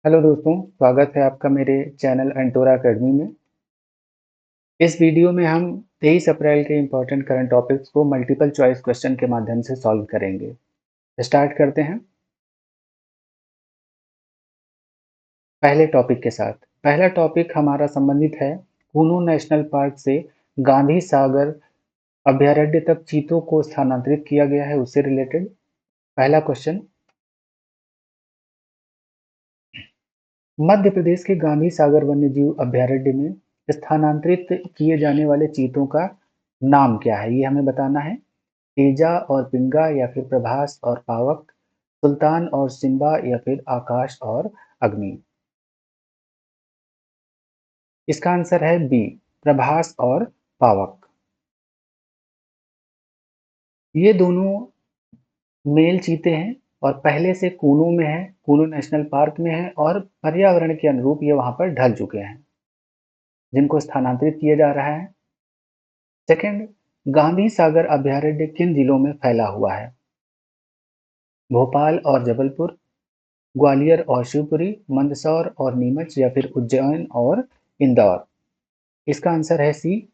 Hello दोस्तों, स्वागत है आपका मेरे चैनल एंटोरा अकेडमी में। इस वीडियो में हम 23 अप्रैल के इम्पोर्टेंट करंट टॉपिक्स को मल्टीपल चॉइस क्वेश्चन के माध्यम से सॉल्व करेंगे। स्टार्ट करते हैं पहले टॉपिक के साथ। पहला टॉपिक हमारा संबंधित है कूनो नेशनल पार्क से गांधी सागर अभयारण्य तक चीतों को स्थानांतरित किया गया है, उससे रिलेटेड। पहला क्वेश्चन, मध्य प्रदेश के गांधी सागर वन्यजीव अभयारण्य में स्थानांतरित किए जाने वाले चीतों का नाम क्या है, ये हमें बताना है। तेजा और पिंगा या फिर प्रभास और पावक, सुल्तान और सिम्बा या फिर आकाश और अग्नि। इसका आंसर है बी, प्रभास और पावक। ये दोनों मेल चीते हैं और पहले से कूनो में है, कूनो नेशनल पार्क में है और पर्यावरण के अनुरूप ये वहां पर ढल चुके हैं, जिनको स्थानांतरित किया जा रहा है। सेकंड, गांधी सागर अभयारण्य किन जिलों में फैला हुआ है? भोपाल और जबलपुर, ग्वालियर और शिवपुरी, मंदसौर और नीमच या फिर उज्जैन और इंदौर। इसका आंसर है सी,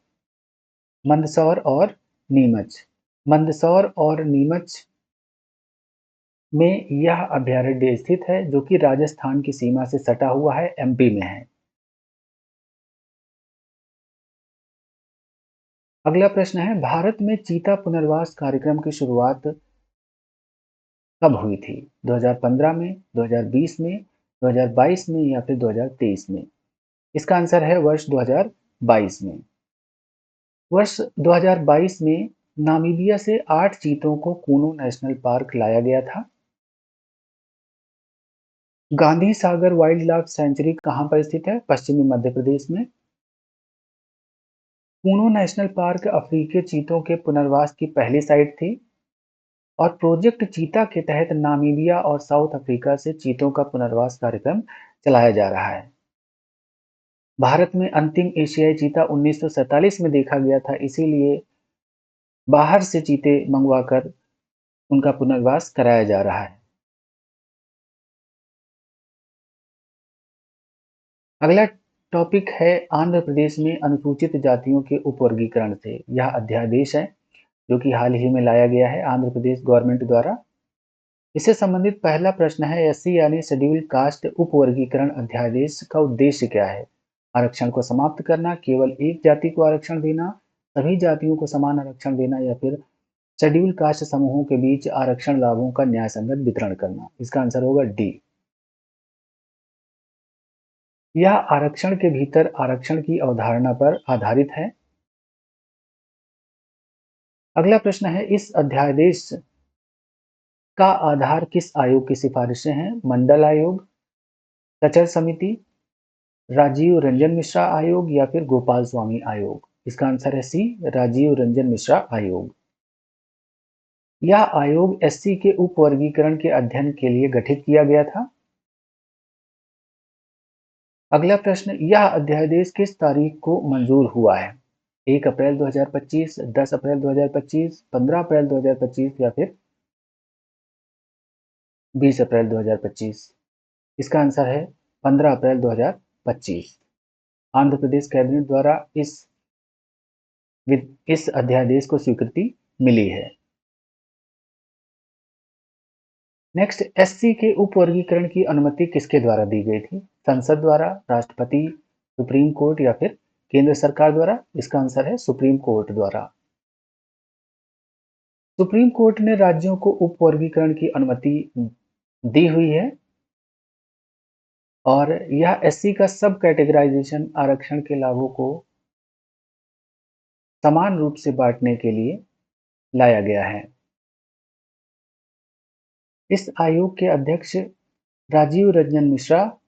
मंदसौर और नीमच। मंदसौर और नीमच में यह अभयारण्य स्थित है, जो कि राजस्थान की सीमा से सटा हुआ है, एमपी में है। अगला प्रश्न है, भारत में चीता पुनर्वास कार्यक्रम की शुरुआत कब हुई थी? 2015 में, 2020 में, 2022 में या फिर 2023 में? इसका आंसर है वर्ष 2022 में। वर्ष 2022 में नामीबिया से 8 चीतों को कूनो नेशनल पार्क लाया गया था। Gandhi Sagar wild life sanctuary कहां पर स्थित है? पश्चिमी मध्य प्रदेश में। कूनो नेशनल पार्क अफ्रीकी चीतों के पुनर्वास की पहली साइट थी और प्रोजेक्ट चीता के तहत नामीबिया और साउथ अफ्रीका से चीतों का पुनर्वास कार्यक्रम चलाया जा रहा है। भारत में अंतिम एशियाई चीता 1947 में देखा गया था, इसीलिए बाहर से चीते मंगवाकर उनका पुनर्वास कराया जा रहा है। अगला टॉपिक है आंध्र प्रदेश में अनुसूचित जातियों के उपवर्गीकरण से। यह अध्यादेश है जो कि हाल ही में लाया गया है आंध्र प्रदेश गवर्नमेंट द्वारा। इससे संबंधित पहला प्रश्न है, एससी यानी शेड्यूल्ड कास्ट उपवर्गीकरण अध्यादेश का उद्देश्य क्या है? आरक्षण को समाप्त करना, केवल एक जाति को आरक्षण देना, सभी जातियों को समान आरक्षण देना या फिर शेड्यूल्ड कास्ट समूहों के बीच आरक्षण लाभों का न्याय संगत वितरण करना? इसका आंसर होगा डी। यह आरक्षण के भीतर आरक्षण की अवधारणा पर आधारित है। अगला प्रश्न है, इस अध्यादेश का आधार किस आयोग की सिफारिशें हैं? मंडल आयोग, सचल समिति, राजीव रंजन मिश्रा आयोग या फिर गोपाल स्वामी आयोग? इसका आंसर है सी, राजीव रंजन मिश्रा आयोग। यह आयोग एससी के उपवर्गीकरण के अध्ययन के लिए गठित किया गया था। अगला प्रश्न, यह अध्यादेश किस तारीख को मंजूर हुआ है? 1 अप्रैल 2025, 10 अप्रैल 2025, 15 अप्रैल 2025 या फिर 20 अप्रैल 2025? इसका आंसर है 15 अप्रैल 2025। आंध्र प्रदेश कैबिनेट द्वारा इस अध्यादेश को स्वीकृति मिली है। नेक्स्ट, एससी के उपवर्गीकरण की अनुमति किसके द्वारा दी गई थी? संसद द्वारा, राष्ट्रपति, सुप्रीम कोर्ट या फिर केंद्र सरकार द्वारा? इसका आंसर है सुप्रीम कोर्ट द्वारा। सुप्रीम कोर्ट ने राज्यों को उपवर्गीकरण की अनुमति दी हुई है और यह एससी का सब कैटेगराइजेशन आरक्षण के लाभों को समान रूप से बांटने के लिए लाया गया है। इस आयोग के अध्यक्ष राजीव रंजन मिश्रा,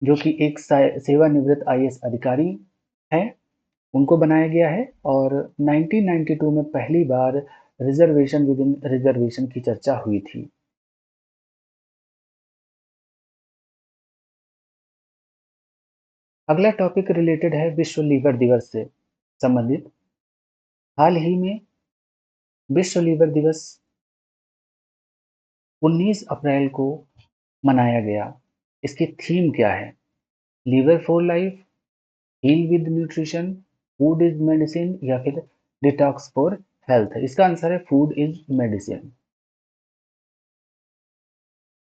जो कि एक सेवानिवृत्त आईएएस अधिकारी हैं, उनको बनाया गया है और 1992 में पहली बार रिजर्वेशन विद इन रिजर्वेशन की चर्चा हुई थी। अगला टॉपिक रिलेटेड है विश्व लीवर दिवस से संबंधित। हाल ही में विश्व लीवर दिवस 19 अप्रैल को मनाया गया। इसकी थीम क्या है? Liver for life, heal with nutrition, food is medicine या फिर डिटॉक्स फॉर हेल्थ? इसका आंसर है फूड इज मेडिसिन।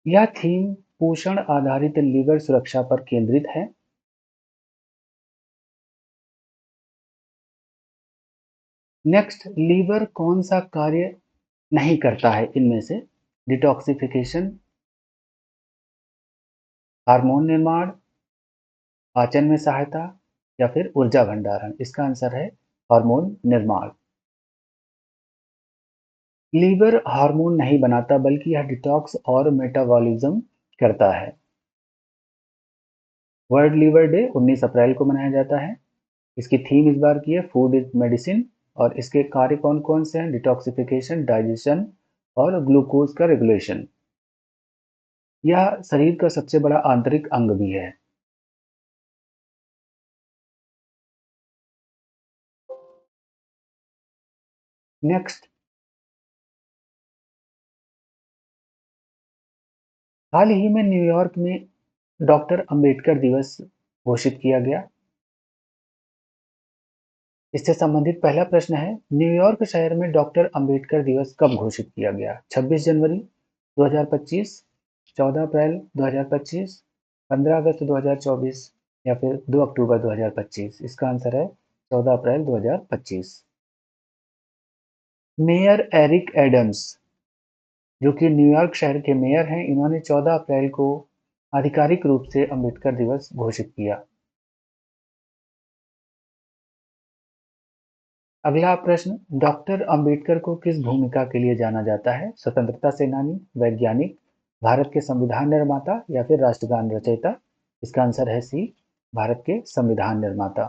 यह थीम पोषण आधारित लीवर सुरक्षा पर केंद्रित है। नेक्स्ट, लीवर कौन सा कार्य नहीं करता है इनमें से? डिटॉक्सिफिकेशन, हार्मोन निर्माण, पाचन में सहायता या फिर ऊर्जा भंडारण? इसका आंसर है हार्मोन निर्माण। लीवर हार्मोन नहीं बनाता बल्कि यह डिटॉक्स और मेटाबॉलिज्म करता है। वर्ल्ड लीवर डे 19 अप्रैल को मनाया जाता है। इसकी थीम इस बार की है फूड इज मेडिसिन और इसके कार्य कौन कौन से हैं? डिटॉक्सिफिकेशन, डाइजेशन और ग्लूकोज का रेगुलेशन। यह शरीर का सबसे बड़ा आंतरिक अंग भी है। नेक्स्ट, हाल ही में न्यूयॉर्क में डॉक्टर अंबेडकर दिवस घोषित किया गया। इससे संबंधित पहला प्रश्न है, न्यूयॉर्क शहर में डॉक्टर अंबेडकर दिवस कब घोषित किया गया? 26 जनवरी 2025, 14 अप्रैल 2025, 15 अगस्त 2024 या फिर 2 अक्टूबर 2025? इसका आंसर है 14 अप्रैल 2025। मेयर एरिक एडम्स, जो कि न्यूयॉर्क शहर के मेयर हैं, इन्होंने 14 अप्रैल को आधिकारिक रूप से अंबेडकर दिवस घोषित किया। अगला प्रश्न, डॉक्टर अंबेडकर को किस भूमिका के लिए जाना जाता है? स्वतंत्रता सेनानी, वैज्ञानिक, भारत के संविधान निर्माता या फिर राष्ट्रगान रचयिता? इसका आंसर है सी, भारत के संविधान निर्माता।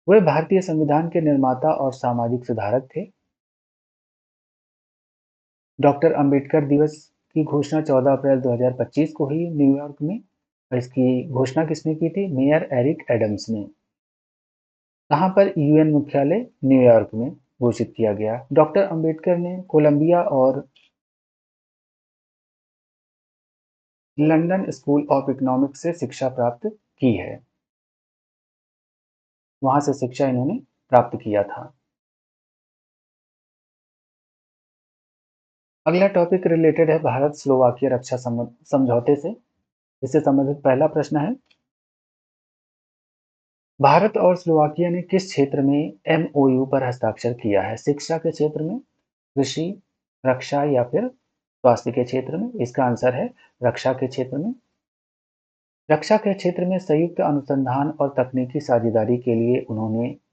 वे भारतीय संविधान के निर्माता और सामाजिक सुधारक थे। डॉक्टर अंबेडकर दिवस की घोषणा 14 अप्रैल 2025 को हुई न्यूयॉर्क में और इसकी घोषणा किसने की थी? मेयर एरिक एडम्स ने। कहाँ पर? यूएन मुख्यालय न्यूयॉर्क में घोषित किया गया। डॉक्टर अंबेडकर ने कोलंबिया और लंदन स्कूल ऑफ इकोनॉमिक्स से शिक्षा प्राप्त की है। वहां से शिक्षा इन्होंने प्राप्त किया था। अगला टॉपिक रिलेटेड है भारत स्लोवाकिया रक्षा समझौते से। इससे संबंधित पहला प्रश्न है, भारत और स्लोवाकिया ने किस क्षेत्र में एमओयू पर हस्ताक्षर किया है? शिक्षा के क्षेत्र में, कृषि, रक्षा या फिर स्वास्थ्य के क्षेत्र में? इसका आंसर है रक्षा के क्षेत्र में। रक्षा के क्षेत्र में संयुक्त अनुसंधान और तकनीकी साझेदारी के लिए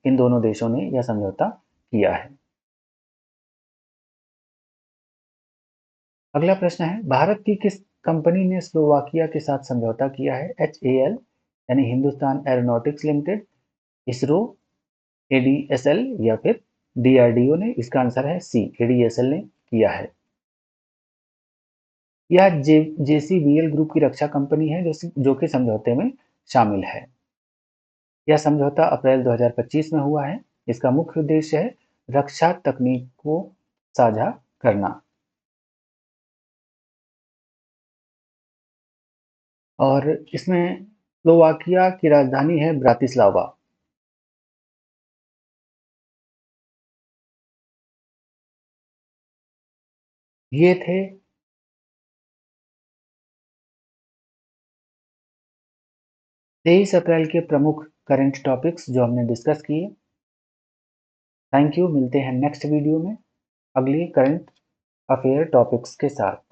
इन दोनों देशों ने यह समझौता किया है। अगला प्रश्न है, भारत की किस कंपनी ने स्लोवाकिया के साथ समझौता किया है? HAL यानी Hindustan aeronautics limited, ISRO, ADSL या फिर DRDO ने? इसका आंसर है सी, ADSL ने किया है। यह JCBL ग्रुप की रक्षा कंपनी है जो कि समझौते में शामिल है। यह समझौता अप्रैल 2025 में हुआ है। इसका मुख्य उद्देश्य है रक्षा तकनीक को साझा करना। और इसमें स्लोवाकिया की राजधानी है ब्रातिस्लावा। ये थे 23 अप्रैल के प्रमुख करंट टॉपिक्स जो हमने डिस्कस किए। Thank you. मिलते हैं नेक्स्ट वीडियो में अगली करंट अफेयर टॉपिक्स के साथ।